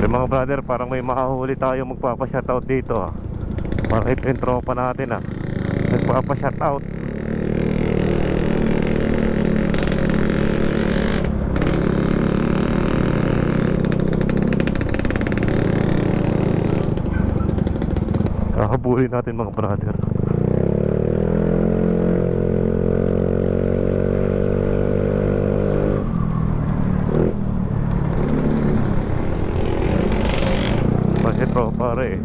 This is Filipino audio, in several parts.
Okay mga brother, parang may makahuli tayo magpapa-shoutout dito ah. Parang ito yung tropa natin ah, nagpapa-shoutout. Kahabulin natin mga brother. Ito pare.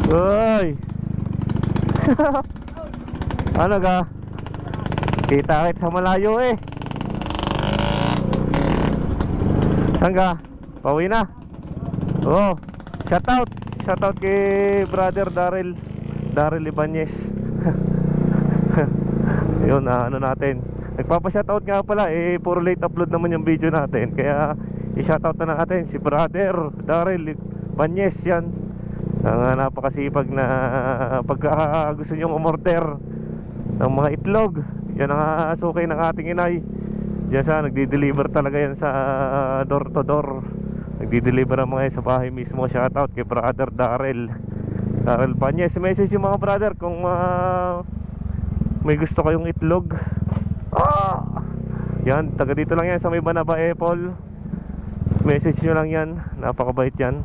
Uy. Ano ka? Kita sa malayo eh. Saan ka? Pauwi na? Oh, shoutout kay brother Daryl Ibanez. Yun, ano natin, nagpapa-shoutout nga pala eh, puro late upload naman yung video natin. Kaya i-shoutout na natin si brother Daryl Ibanez. Yan ang napakasipag na pagka gusto nyong umorder ng mga itlog, yan ang sukay ng ating inay. Yan sa nagdi-deliver talaga yan sa door to door. Nagdi-deliver ang mga yan sa bahay mismo. Shoutout kay brother Daryl Ibanez. Message yung mga brother kung may gusto kayong itlog. Yan, taga dito lang yan sa may Banaba Apple. Message nyo lang yan, napakabait yan.